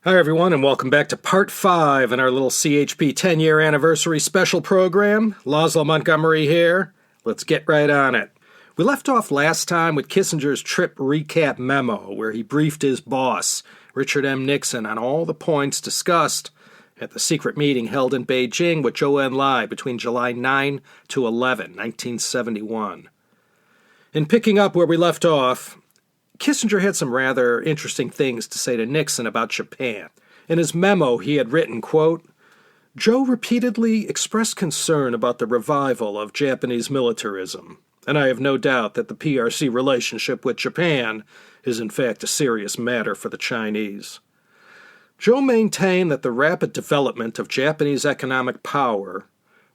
Hi, everyone, and welcome back to Part 5 in our little CHP 10-year anniversary special program. Laszlo Montgomery here. Let's get right on it. We left off last time with Kissinger's trip recap memo, where he briefed his boss, Richard M. Nixon, on all the points discussed at the secret meeting held in Beijing with Zhou Enlai between July 9 to 11, 1971. In picking up where we left off, Kissinger had some rather interesting things to say to Nixon about Japan. In his memo, he had written, quote, "Zhou repeatedly expressed concern about the revival of Japanese militarism, and I have no doubt that the PRC relationship with Japan is in fact a serious matter for the Chinese. Zhou maintained that the rapid development of Japanese economic power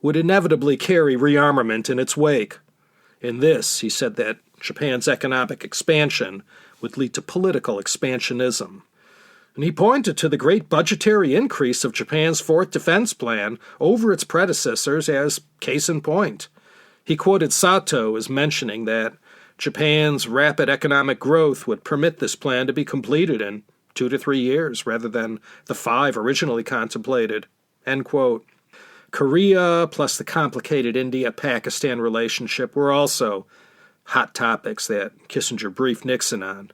would inevitably carry rearmament in its wake. In this, he said that Japan's economic expansion would lead to political expansionism. And he pointed to the great budgetary increase of Japan's Fourth Defense Plan over its predecessors as case in point. He quoted Sato as mentioning that Japan's rapid economic growth would permit this plan to be completed in 2 to 3 years rather than the 5 originally contemplated." End quote. Korea plus the complicated India-Pakistan relationship were also hot topics that Kissinger briefed Nixon on.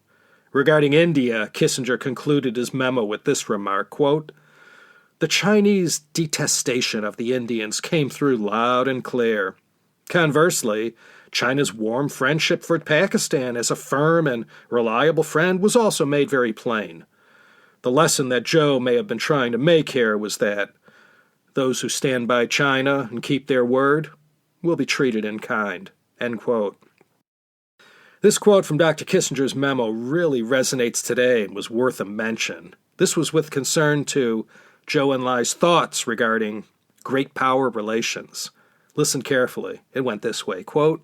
Regarding India, Kissinger concluded his memo with this remark, quote, "The Chinese detestation of the Indians came through loud and clear. Conversely, China's warm friendship for Pakistan as a firm and reliable friend was also made very plain. The lesson that Zhou may have been trying to make here was that those who stand by China and keep their word will be treated in kind." End quote. This quote from Dr. Kissinger's memo really resonates today and was worth a mention. This was with concern to Zhou Enlai's thoughts regarding great power relations. Listen carefully. It went this way, quote,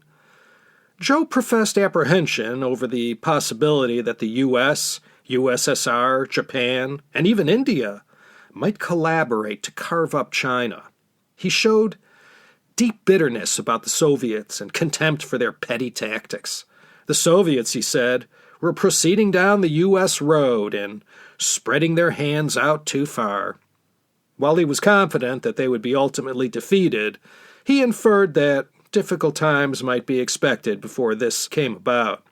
"Zhou professed apprehension over the possibility that the U.S., USSR, Japan, and even India might collaborate to carve up China. He showed deep bitterness about the Soviets and contempt for their petty tactics. The Soviets, he said, were proceeding down the U.S. road and spreading their hands out too far. While he was confident that they would be ultimately defeated, he inferred that difficult times might be expected before this came about.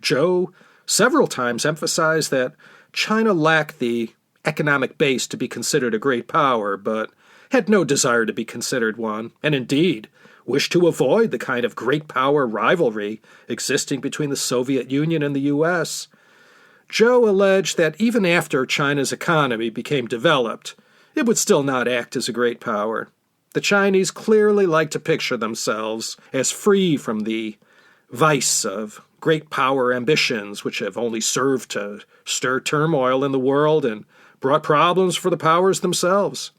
Zhou several times emphasized that China lacked the economic base to be considered a great power, but had no desire to be considered one, and indeed wished to avoid the kind of great power rivalry existing between the Soviet Union and the U.S. Zhou alleged that even after China's economy became developed, it would still not act as a great power. The Chinese clearly like to picture themselves as free from the vice of great power ambitions, which have only served to stir turmoil in the world and brought problems for the powers themselves.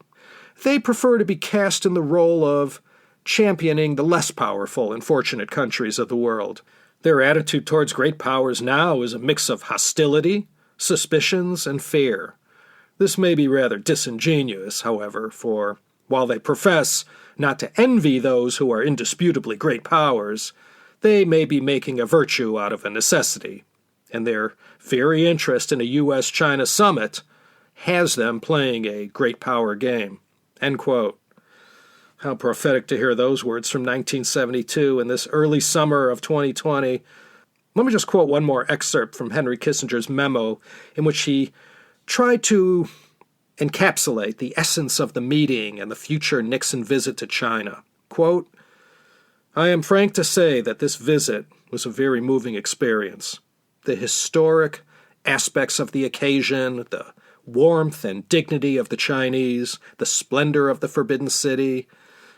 They prefer to be cast in the role of championing the less powerful and fortunate countries of the world. Their attitude towards great powers now is a mix of hostility, suspicions, and fear. This may be rather disingenuous, however, for while they profess not to envy those who are indisputably great powers, they may be making a virtue out of a necessity, and their very interest in a U.S.-China summit has them playing a great power game." End quote. How prophetic to hear those words from 1972 in this early summer of 2020. Let me just quote one more excerpt from Henry Kissinger's memo in which he tried to encapsulate the essence of the meeting and the future Nixon visit to China. Quote, "I am frank to say that this visit was a very moving experience. The historic aspects of the occasion, the warmth and dignity of the Chinese, the splendor of the Forbidden City,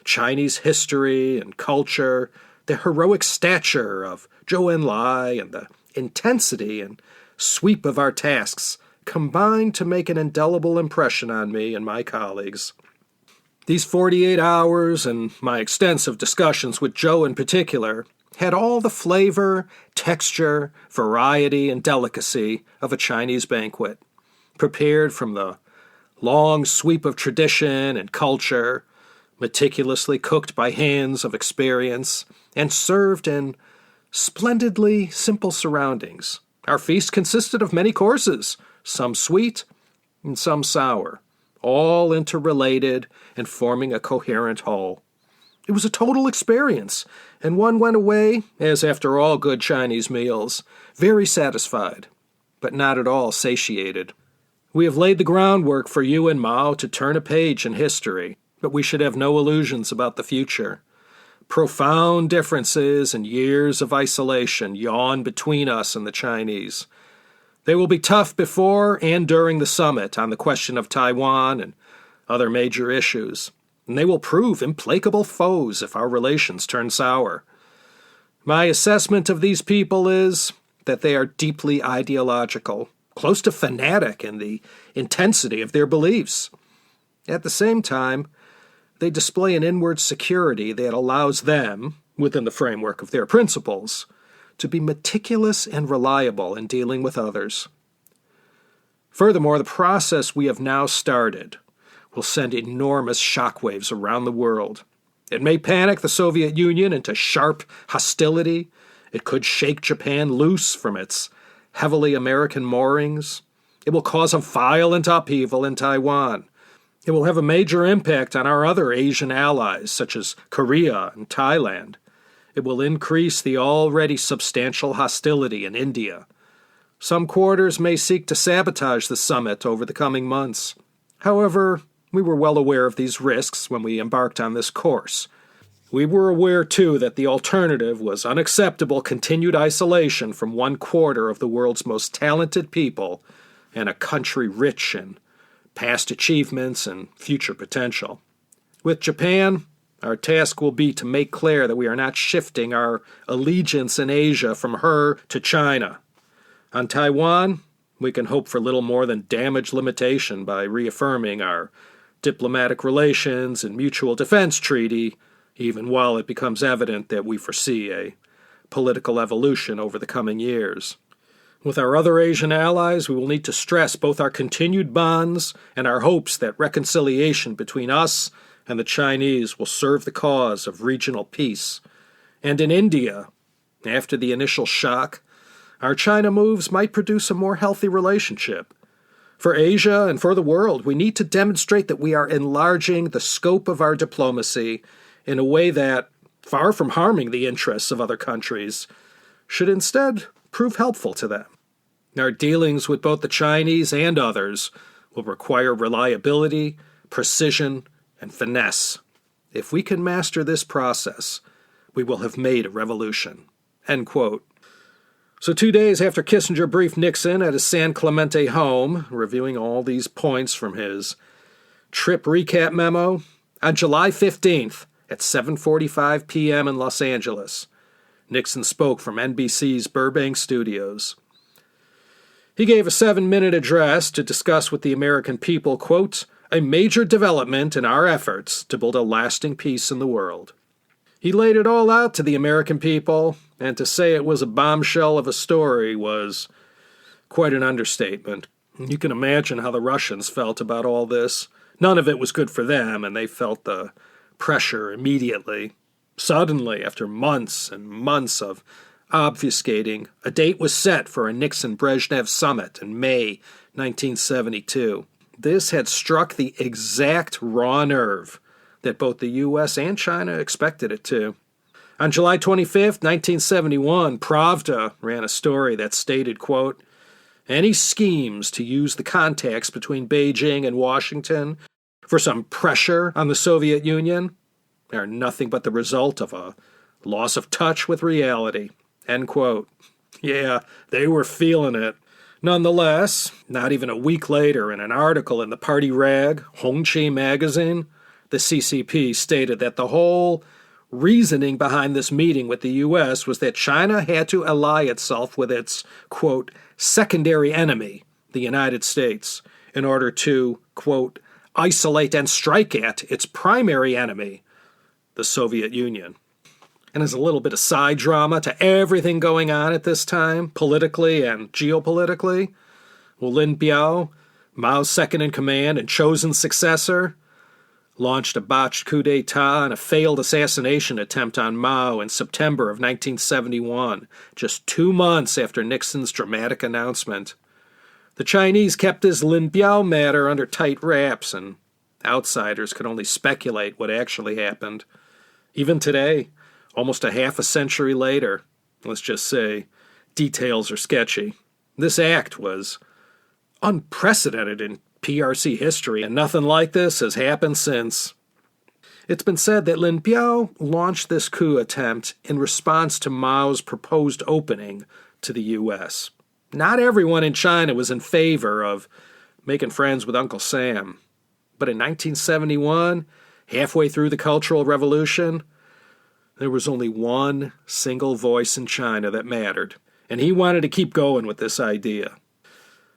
Chinese history and culture, the heroic stature of Zhou Enlai, and the intensity and sweep of our tasks combined to make an indelible impression on me and my colleagues. These 48 hours and my extensive discussions with Zhou in particular had all the flavor, texture, variety, and delicacy of a Chinese banquet, prepared from the long sweep of tradition and culture, meticulously cooked by hands of experience, and served in splendidly simple surroundings. Our feast consisted of many courses, some sweet, and some sour, all interrelated and forming a coherent whole. It was a total experience, and one went away, as after all good Chinese meals, very satisfied, but not at all satiated. We have laid the groundwork for you and Mao to turn a page in history, but we should have no illusions about the future. Profound differences and years of isolation yawn between us and the Chinese. They will be tough before and during the summit on the question of Taiwan and other major issues, and they will prove implacable foes if our relations turn sour. My assessment of these people is that they are deeply ideological, close to fanatic in the intensity of their beliefs. At the same time, they display an inward security that allows them, within the framework of their principles, to be meticulous and reliable in dealing with others. Furthermore, the process we have now started will send enormous shockwaves around the world. It may panic the Soviet Union into sharp hostility. It could shake Japan loose from its heavily American moorings. It will cause a violent upheaval in Taiwan. It will have a major impact on our other Asian allies, such as Korea and Thailand. It will increase the already substantial hostility in India. Some quarters may seek to sabotage the summit over the coming months. However, we were well aware of these risks when we embarked on this course. We were aware, too, that the alternative was unacceptable continued isolation from one quarter of the world's most talented people and a country rich in past achievements and future potential. With Japan, our task will be to make clear that we are not shifting our allegiance in Asia from her to China. On Taiwan, we can hope for little more than damage limitation by reaffirming our diplomatic relations and mutual defense treaty, even while it becomes evident that we foresee a political evolution over the coming years. With our other Asian allies, we will need to stress both our continued bonds and our hopes that reconciliation between us and the Chinese will serve the cause of regional peace. And in India, after the initial shock, our China moves might produce a more healthy relationship. For Asia and for the world, we need to demonstrate that we are enlarging the scope of our diplomacy in a way that, far from harming the interests of other countries, should instead prove helpful to them. Our dealings with both the Chinese and others will require reliability, precision, and finesse. If we can master this process, we will have made a revolution." End quote. So 2 days after Kissinger briefed Nixon at his San Clemente home, reviewing all these points from his trip recap memo, on July 15th at 7:45 p.m. in Los Angeles, Nixon spoke from NBC's Burbank studios. He gave a 7-minute address to discuss with the American people, quote, "a major development in our efforts to build a lasting peace in the world." He laid it all out to the American people, and to say it was a bombshell of a story was quite an understatement. You can imagine how the Russians felt about all this. None of it was good for them, and they felt the pressure immediately. Suddenly, after months and months of obfuscating, a date was set for a Nixon-Brezhnev summit in May 1972. This had struck the exact raw nerve that both the U.S. and China expected it to. On July 25, 1971, Pravda ran a story that stated, quote, "Any schemes to use the contacts between Beijing and Washington for some pressure on the Soviet Union are nothing but the result of a loss of touch with reality." End quote. Yeah, they were feeling it. Nonetheless, not even a week later, in an article in the party rag, Hongqi magazine, the CCP stated that the whole reasoning behind this meeting with the U.S. was that China had to ally itself with its, quote, secondary enemy, the United States, in order to, quote, isolate and strike at its primary enemy, the Soviet Union. And as a little bit of side drama to everything going on at this time, politically and geopolitically, well, Lin Biao, Mao's second-in-command and chosen successor, launched a botched coup d'etat and a failed assassination attempt on Mao in September of 1971, just 2 months after Nixon's dramatic announcement. The Chinese kept this Lin Biao matter under tight wraps, and outsiders could only speculate what actually happened. Even today, almost a half a century later, let's just say, details are sketchy. This act was unprecedented in PRC history, and nothing like this has happened since. It's been said that Lin Biao launched this coup attempt in response to Mao's proposed opening to the U.S. Not everyone in China was in favor of making friends with Uncle Sam. But in 1971, halfway through the Cultural Revolution, there was only one single voice in China that mattered, and he wanted to keep going with this idea.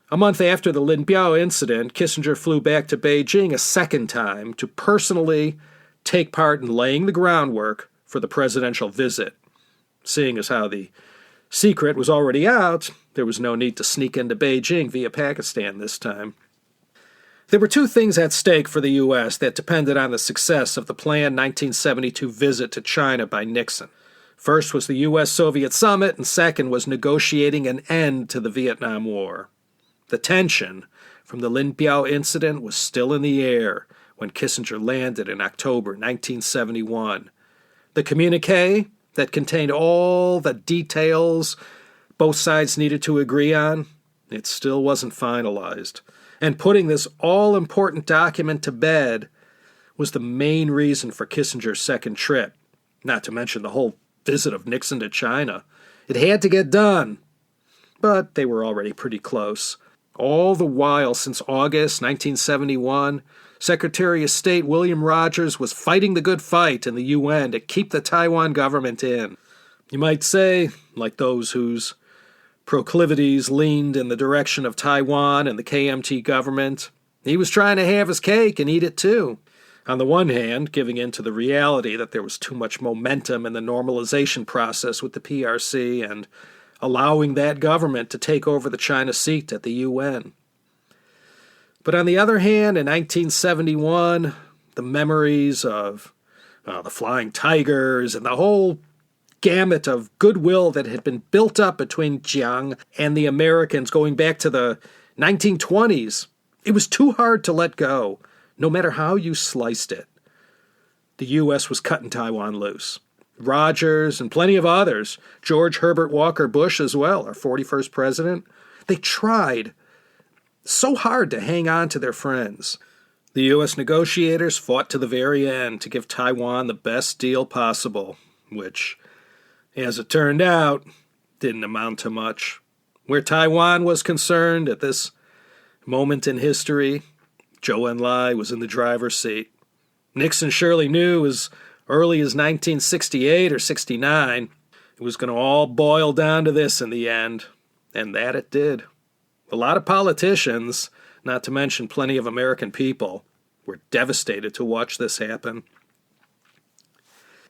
A month after the Lin Biao incident, Kissinger flew back to Beijing a second time to personally take part in laying the groundwork for the presidential visit. Seeing as how the secret was already out, there was no need to sneak into Beijing via Pakistan this time. There were two things at stake for the U.S. that depended on the success of the planned 1972 visit to China by Nixon. First was the U.S.-Soviet summit, and second was negotiating an end to the Vietnam War. The tension from the Lin Biao incident was still in the air when Kissinger landed in October 1971. The communique that contained all the details both sides needed to agree on, it still wasn't finalized. And putting this all-important document to bed was the main reason for Kissinger's second trip, not to mention the whole visit of Nixon to China. It had to get done, but they were already pretty close. All the while since August 1971, Secretary of State William Rogers was fighting the good fight in the UN to keep the Taiwan government in. You might say, like those whose proclivities leaned in the direction of Taiwan and the KMT government, he was trying to have his cake and eat it too. On the one hand, giving in to the reality that there was too much momentum in the normalization process with the PRC and allowing that government to take over the China seat at the UN. But on the other hand, in 1971, the memories of the Flying Tigers and the whole gamut of goodwill that had been built up between Jiang and the Americans going back to the 1920s, it was too hard to let go, no matter how you sliced it. The U.S. was cutting Taiwan loose. Rogers and plenty of others, George Herbert Walker Bush as well, our 41st president, they tried so hard to hang on to their friends. The U.S. negotiators fought to the very end to give Taiwan the best deal possible, which, as it turned out, didn't amount to much. Where Taiwan was concerned at this moment in history, Zhou Enlai was in the driver's seat. Nixon surely knew as early as 1968 or 69 it was going to all boil down to this in the end, and that it did. A lot of politicians, not to mention plenty of American people, were devastated to watch this happen.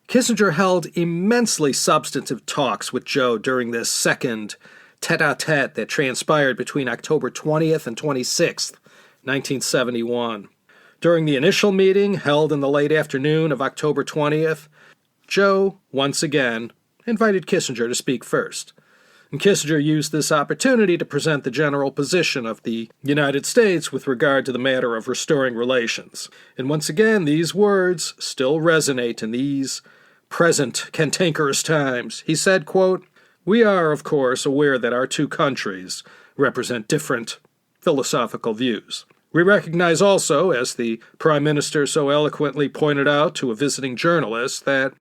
Kissinger held immensely substantive talks with Zhou during this second tete-a-tete that transpired between October 20th and 26th, 1971. During the initial meeting, held in the late afternoon of October 20th, Zhou, once again, invited Kissinger to speak first. And Kissinger used this opportunity to present the general position of the United States with regard to the matter of restoring relations. And once again, these words still resonate in these present cantankerous times. He said, quote, "We are, of course, aware that our two countries represent different philosophical views. We recognize also, as the Prime Minister so eloquently pointed out to a visiting journalist, that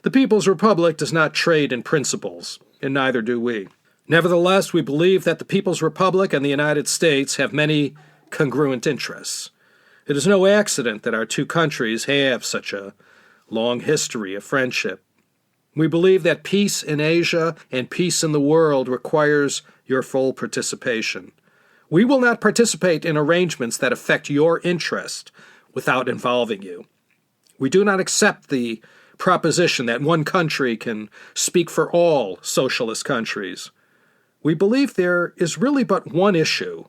the People's Republic does not trade in principles, and neither do we. Nevertheless, we believe that the People's Republic and the United States have many congruent interests. It is no accident that our two countries have such a long history of friendship. We believe that peace in Asia and peace in the world requires your full participation. We will not participate in arrangements that affect your interest without involving you. We do not accept the proposition that one country can speak for all socialist countries. We believe there is really but one issue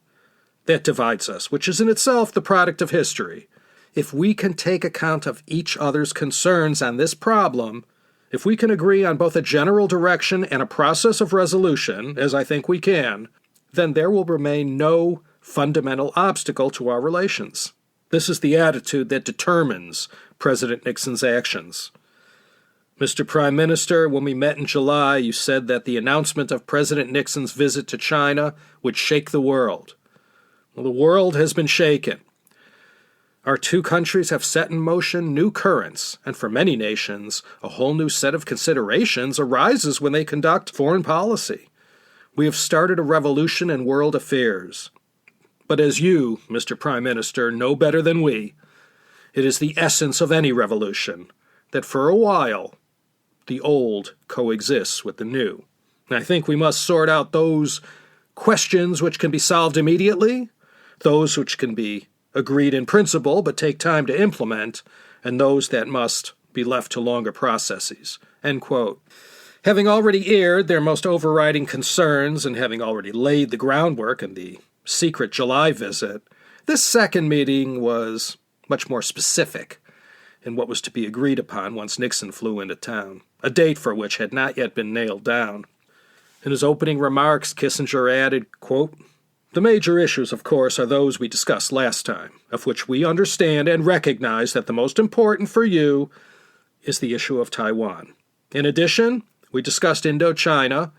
that divides us, which is in itself the product of history. If we can take account of each other's concerns on this problem, if we can agree on both a general direction and a process of resolution, as I think we can, then there will remain no fundamental obstacle to our relations. This is the attitude that determines President Nixon's actions. Mr. Prime Minister, when we met in July, you said that the announcement of President Nixon's visit to China would shake the world. Well, the world has been shaken. Our two countries have set in motion new currents, and for many nations, a whole new set of considerations arises when they conduct foreign policy. We have started a revolution in world affairs. But as you, Mr. Prime Minister, know better than we, it is the essence of any revolution that for a while the old coexists with the new. And I think we must sort out those questions which can be solved immediately, those which can be agreed in principle but take time to implement, and those that must be left to longer processes." End quote. Having already aired their most overriding concerns and having already laid the groundwork in the secret July visit, this second meeting was much more specific in what was to be agreed upon once Nixon flew into town, a date for which had not yet been nailed down. In his opening remarks, Kissinger added, quote, "The major issues, of course, are those we discussed last time, of which we understand and recognize that the most important for you is the issue of Taiwan. In addition, we discussed Indochina,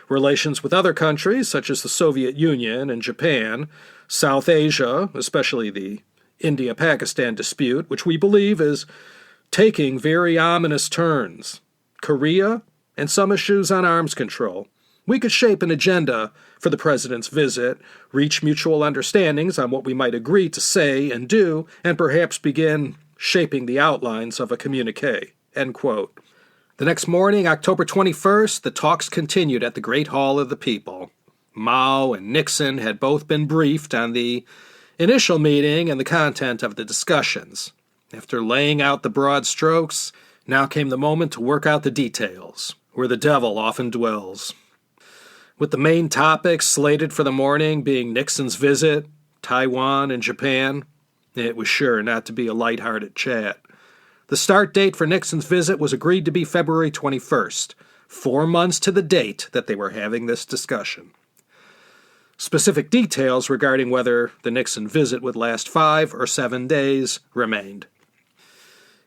relations with other countries such as the Soviet Union and Japan, South Asia, especially the India-Pakistan dispute, which we believe is taking very ominous turns, Korea, and some issues on arms control. We could shape an agenda for the President's visit, reach mutual understandings on what we might agree to say and do, and perhaps begin shaping the outlines of a communique." End quote. The next morning, October 21st, the talks continued at the Great Hall of the People. Mao and Nixon had both been briefed on the initial meeting and the content of the discussions. After laying out the broad strokes, now came the moment to work out the details, where the devil often dwells. With the main topics slated for the morning being Nixon's visit, Taiwan, and Japan, it was sure not to be a lighthearted chat. The start date for Nixon's visit was agreed to be February 21st, 4 months to the date that they were having this discussion. Specific details regarding whether the Nixon visit would last 5 or 7 days remained.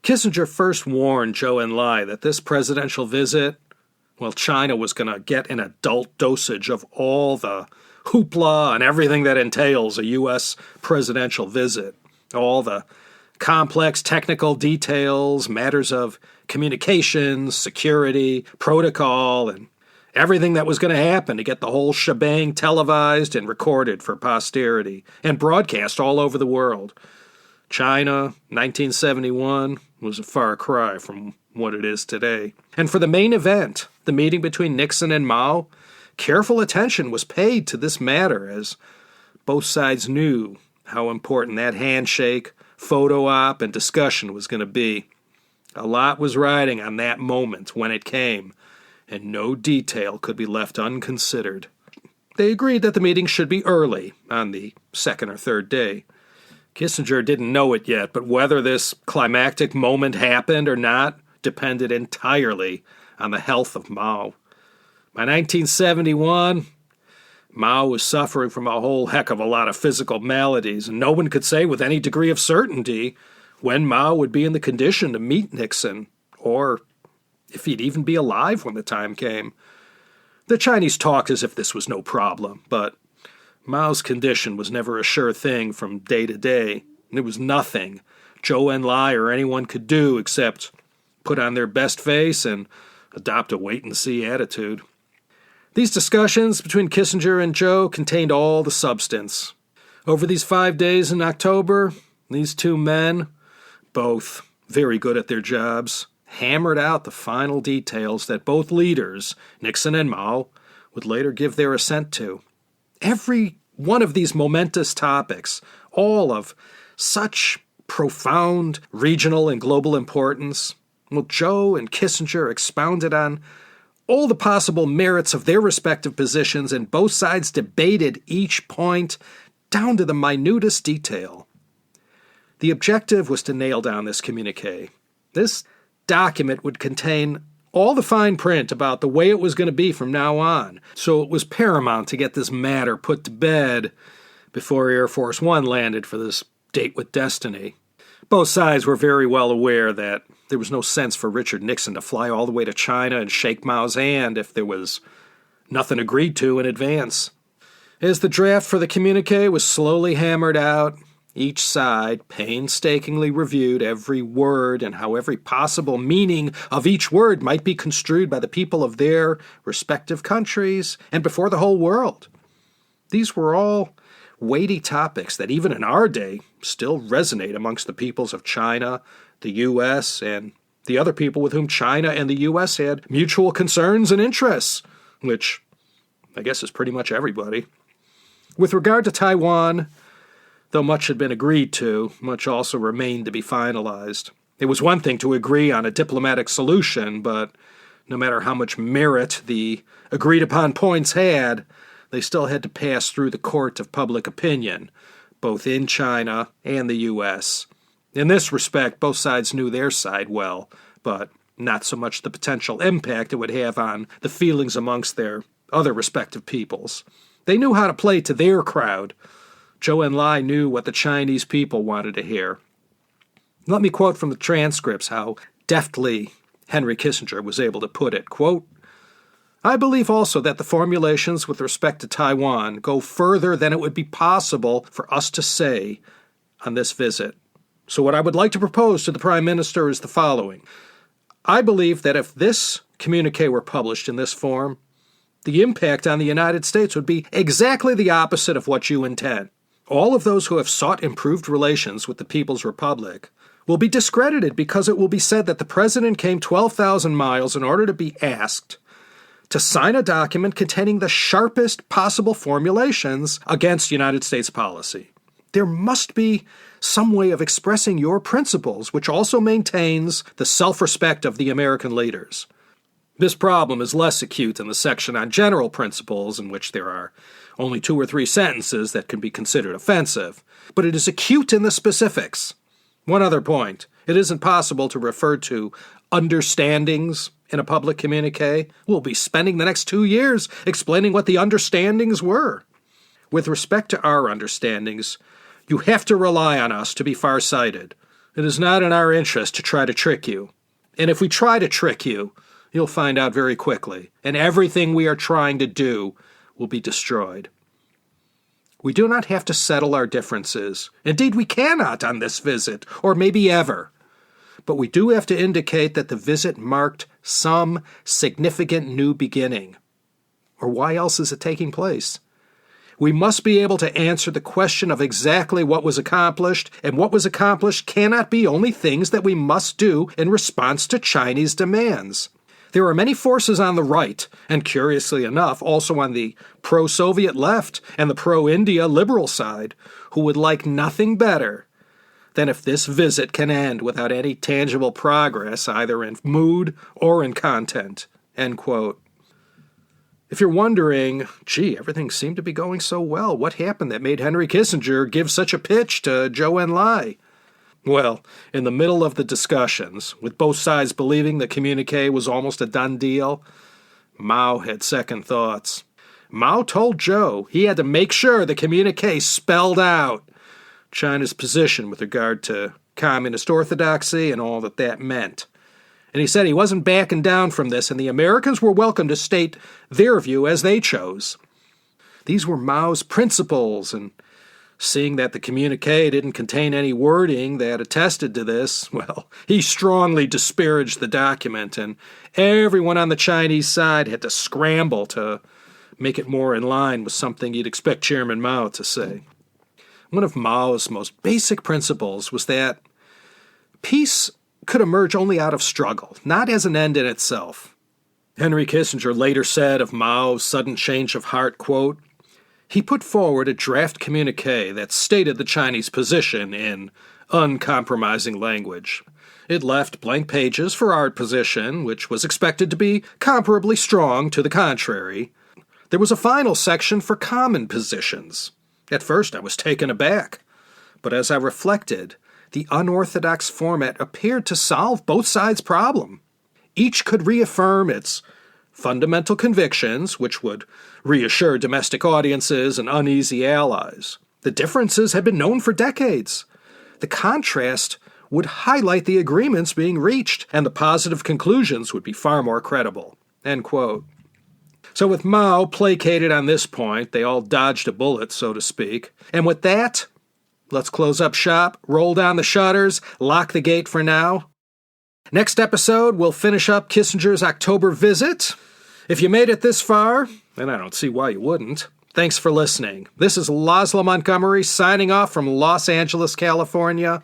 Kissinger first warned Zhou Enlai that this presidential visit, well, China was going to get an adult dosage of all the hoopla and everything that entails a U.S. presidential visit, all the complex technical details, matters of communications, security, protocol, and everything that was going to happen to get the whole shebang televised and recorded for posterity and broadcast all over the world. China, 1971, was a far cry from what it is today. And for the main event, the meeting between Nixon and Mao, careful attention was paid to this matter as both sides knew how important that handshake, photo op, and discussion was going to be. A lot was riding on that moment when it came, and no detail could be left unconsidered. They agreed that the meeting should be early, on the second or third day. Kissinger didn't know it yet, but whether this climactic moment happened or not depended entirely on the health of Mao. By 1971, Mao was suffering from a whole heck of a lot of physical maladies, and no one could say with any degree of certainty when Mao would be in the condition to meet Nixon, or if he'd even be alive when the time came. The Chinese talked as if this was no problem, but Mao's condition was never a sure thing from day to day. There was nothing Zhou Enlai or anyone could do except put on their best face and adopt a wait-and-see attitude. These discussions between Kissinger and Zhou contained all the substance. Over these 5 days in October, these two men, both very good at their jobs, hammered out the final details that both leaders, Nixon and Mao, would later give their assent to. Every one of these momentous topics, all of such profound regional and global importance, well, Zhou and Kissinger expounded on all the possible merits of their respective positions, and both sides debated each point down to the minutest detail. The objective was to nail down this communique. This document would contain all the fine print about the way it was going to be from now on, so it was paramount to get this matter put to bed before Air Force One landed for this date with destiny. Both sides were very well aware that there was no sense for Richard Nixon to fly all the way to China and shake Mao's hand if there was nothing agreed to in advance. As the draft for the communique was slowly hammered out, each side painstakingly reviewed every word and how every possible meaning of each word might be construed by the people of their respective countries and before the whole world. These were all weighty topics that even in our day still resonate amongst the peoples of China, the U.S., and the other people with whom China and the U.S. had mutual concerns and interests, which I guess is pretty much everybody. With regard to Taiwan, though much had been agreed to, much also remained to be finalized. It was one thing to agree on a diplomatic solution, but no matter how much merit the agreed-upon points had, they still had to pass through the court of public opinion, both in China and the U.S. In this respect, both sides knew their side well, but not so much the potential impact it would have on the feelings amongst their other respective peoples. They knew how to play to their crowd. Zhou Enlai knew what the Chinese people wanted to hear. Let me quote from the transcripts how deftly Henry Kissinger was able to put it. Quote, "I believe also that the formulations with respect to Taiwan go further than it would be possible for us to say on this visit. So what I would like to propose to the Prime Minister is the following. I believe that if this communique were published in this form, the impact on the United States would be exactly the opposite of what you intend. All of those who have sought improved relations with the People's Republic will be discredited because it will be said that the President came 12,000 miles in order to be asked to sign a document containing the sharpest possible formulations against United States policy. There must be some way of expressing your principles which also maintains the self-respect of the American leaders. This problem is less acute in the section on general principles, in which there are only 2 or 3 sentences that can be considered offensive, but it is acute in the specifics. One other point. It isn't possible to refer to understandings in a public communique. We'll be spending the next 2 years explaining what the understandings were. With respect to our understandings, you have to rely on us to be far-sighted. It is not in our interest to try to trick you. And if we try to trick you, you'll find out very quickly, and everything we are trying to do will be destroyed. We do not have to settle our differences. Indeed, we cannot on this visit, or maybe ever. But we do have to indicate that the visit marked some significant new beginning. Or why else is it taking place? We must be able to answer the question of exactly what was accomplished, and what was accomplished cannot be only things that we must do in response to Chinese demands. There are many forces on the right, and curiously enough, also on the pro-Soviet left and the pro-India liberal side, who would like nothing better than if this visit can end without any tangible progress, either in mood or in content." End quote. If you're wondering, gee, everything seemed to be going so well, what happened that made Henry Kissinger give such a pitch to Zhou Enlai? Well, in the middle of the discussions, with both sides believing the communique was almost a done deal, Mao had second thoughts. Mao told Zhou he had to make sure the communique spelled out China's position with regard to communist orthodoxy and all that that meant. And he said he wasn't backing down from this, and the Americans were welcome to state their view as they chose. These were Mao's principles, and seeing that the communique didn't contain any wording that attested to this, well, he strongly disparaged the document, and everyone on the Chinese side had to scramble to make it more in line with something you'd expect Chairman Mao to say. One of Mao's most basic principles was that peace could emerge only out of struggle, not as an end in itself. Henry Kissinger later said of Mao's sudden change of heart, quote, "He put forward a draft communique that stated the Chinese position in uncompromising language. It left blank pages for our position, which was expected to be comparably strong to the contrary. There was a final section for common positions. At first I was taken aback, but as I reflected, the unorthodox format appeared to solve both sides' problem. Each could reaffirm its fundamental convictions, which would reassure domestic audiences and uneasy allies. The differences had been known for decades. The contrast would highlight the agreements being reached, and the positive conclusions would be far more credible." End quote. So with Mao placated on this point, they all dodged a bullet, so to speak. And with that, let's close up shop, roll down the shutters, lock the gate for now. Next episode, we'll finish up Kissinger's October visit. If you made it this far, and I don't see why you wouldn't, thanks for listening. This is Laszlo Montgomery signing off from Los Angeles, California,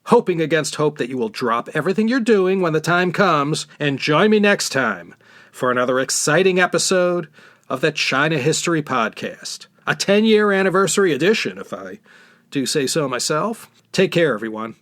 hoping against hope that you will drop everything you're doing when the time comes and join me next time for another exciting episode of the China History Podcast, a 10-year anniversary edition, if I do say so myself. Take care, everyone.